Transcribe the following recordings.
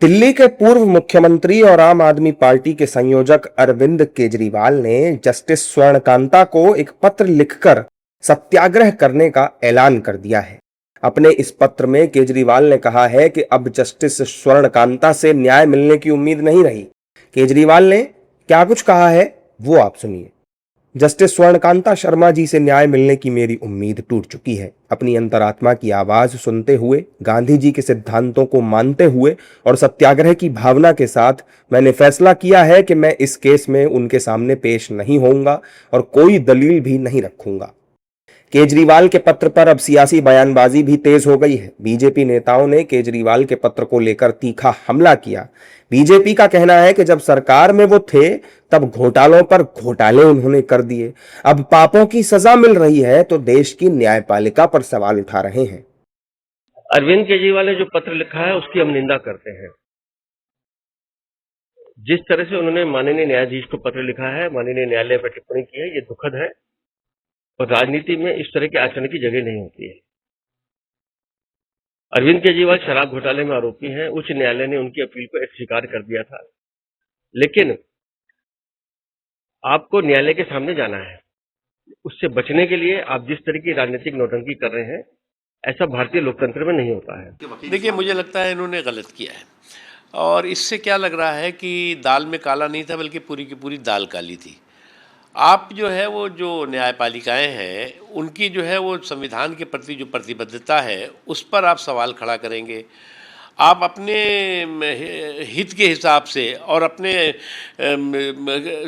दिल्ली के पूर्व मुख्यमंत्री और आम आदमी पार्टी के संयोजक अरविंद केजरीवाल ने जस्टिस स्वर्णकांता को एक पत्र लिखकर सत्याग्रह करने का ऐलान कर दिया है। अपने इस पत्र में केजरीवाल ने कहा है कि अब जस्टिस स्वर्णकांता से न्याय मिलने की उम्मीद नहीं रही। केजरीवाल ने क्या कुछ कहा है वो आप सुनिए। जस्टिस स्वर्णकांता शर्मा जी से न्याय मिलने की मेरी उम्मीद टूट चुकी है। अपनी अंतरात्मा की आवाज सुनते हुए, गांधी जी के सिद्धांतों को मानते हुए और सत्याग्रह की भावना के साथ मैंने फैसला किया है कि मैं इस केस में उनके सामने पेश नहीं होऊंगा और कोई दलील भी नहीं रखूंगा। केजरीवाल के पत्र पर अब सियासी बयानबाजी भी तेज हो गई है। बीजेपी नेताओं ने केजरीवाल के पत्र को लेकर तीखा हमला किया। बीजेपी का कहना है कि जब सरकार में वो थे तब घोटालों पर घोटाले उन्होंने कर दिए। अब पापों की सजा मिल रही है तो देश की न्यायपालिका पर सवाल उठा रहे हैं। अरविंद केजरीवाल ने जो पत्र लिखा है उसकी हम निंदा करते हैं। जिस तरह से उन्होंने माननीय न्यायाधीश को पत्र लिखा है, माननीय न्यायालय पर टिप्पणी की है, ये दुखद है और राजनीति में इस तरह के आचरण की जगह नहीं होती है। अरविंद केजरीवाल शराब घोटाले में आरोपी हैं। उच्च न्यायालय ने उनकी अपील को स्वीकार कर दिया था, लेकिन आपको न्यायालय के सामने जाना है। उससे बचने के लिए आप जिस तरह की राजनीतिक नौटंकी कर रहे हैं, ऐसा भारतीय लोकतंत्र में नहीं होता है। देखिए, मुझे लगता है इन्होंने गलत किया है और इससे क्या लग रहा है कि दाल में काला नहीं था बल्कि पूरी की पूरी दाल काली थी। आप जो है वो जो न्यायपालिकाएं हैं उनकी जो है वो संविधान के प्रति जो प्रतिबद्धता है उस पर आप सवाल खड़ा करेंगे। आप अपने हित के हिसाब से और अपने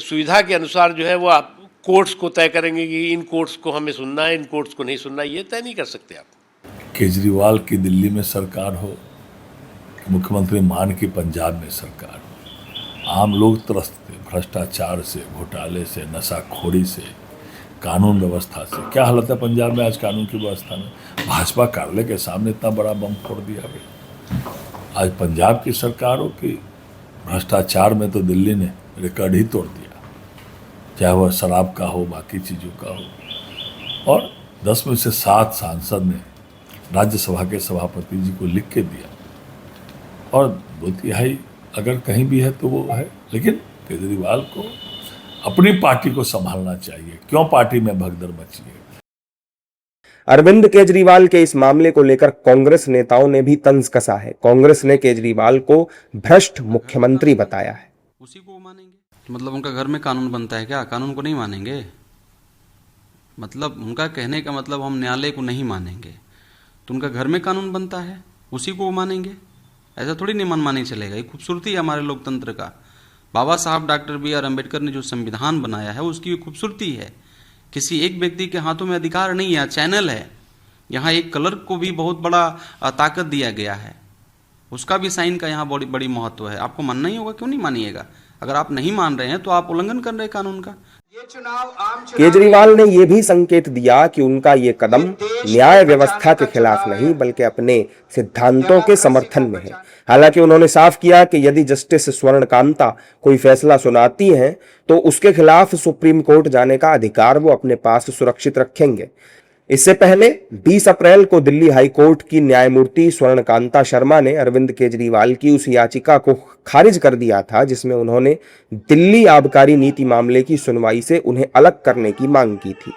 सुविधा के अनुसार जो है वो आप कोर्ट्स को तय करेंगे कि इन कोर्ट्स को हमें सुनना है, इन कोर्ट्स को नहीं सुनना है। ये तय नहीं कर सकते आप। केजरीवाल की दिल्ली में सरकार हो, मुख्यमंत्री मान की पंजाब में सरकार हो, आम लोग त्रस्त थे भ्रष्टाचार से, घोटाले से, नशाखोरी से, कानून व्यवस्था से। क्या हालत है पंजाब में आज कानून की व्यवस्था में। भाजपा कार्यालय के सामने इतना बड़ा बम फोड़ दिया गया। आज पंजाब की सरकार हो कि भ्रष्टाचार में तो दिल्ली ने रिकॉर्ड ही तोड़ दिया, चाहे वह शराब का हो, बाकी चीज़ों का हो। और 10 में से 7 सांसद ने राज्यसभा के सभापति जी को लिख के दिया और 2/3 अगर कहीं भी है तो वो है। लेकिन केजरीवाल को अपनी पार्टी को संभालना चाहिए। क्यों पार्टी में भगदड़ मची है। अरविंद केजरीवाल के इस मामले को लेकर कांग्रेस नेताओं ने भी तंज कसा है। कांग्रेस ने केजरीवाल को भ्रष्ट मुख्यमंत्री बताया है। उसी को मानेंगे मतलब उनका घर में कानून बनता है क्या? कानून को नहीं मानेंगे? मतलब उनका कहने का मतलब हम न्यायालय को नहीं मानेंगे तो उनका घर में कानून बनता है, उसी को मानेंगे? ऐसा थोड़ी नहीं मनमानी चलेगा। ये खूबसूरती है हमारे लोकतंत्र का। बाबा साहब डॉक्टर B.R. अम्बेडकर ने जो संविधान बनाया है उसकी खूबसूरती है। किसी एक व्यक्ति के हाथों में अधिकार नहीं है, चैनल है। यहाँ एक क्लर्क को भी बहुत बड़ा ताकत दिया गया है, उसका भी साइन का यहाँ बड़ी महत्व है। आपको मानना ही होगा, क्यों नहीं मानिएगा? अगर आप नहीं मान रहे हैं तो आप उल्लंघन कर रहे हैं कानून का। केजरीवाल ने यह भी संकेत दिया कि उनका ये कदम न्याय व्यवस्था के खिलाफ नहीं बल्कि अपने सिद्धांतों के समर्थन में है। हालांकि उन्होंने साफ किया कि यदि जस्टिस स्वर्णकांता कोई फैसला सुनाती हैं तो उसके खिलाफ सुप्रीम कोर्ट जाने का अधिकार वो अपने पास सुरक्षित रखेंगे। इससे पहले 20 अप्रैल को दिल्ली हाई कोर्ट की न्यायमूर्ति स्वर्णकांता शर्मा ने अरविंद केजरीवाल की उस याचिका को खारिज कर दिया था जिसमें उन्होंने दिल्ली आबकारी नीति मामले की सुनवाई से उन्हें अलग करने की मांग की थी।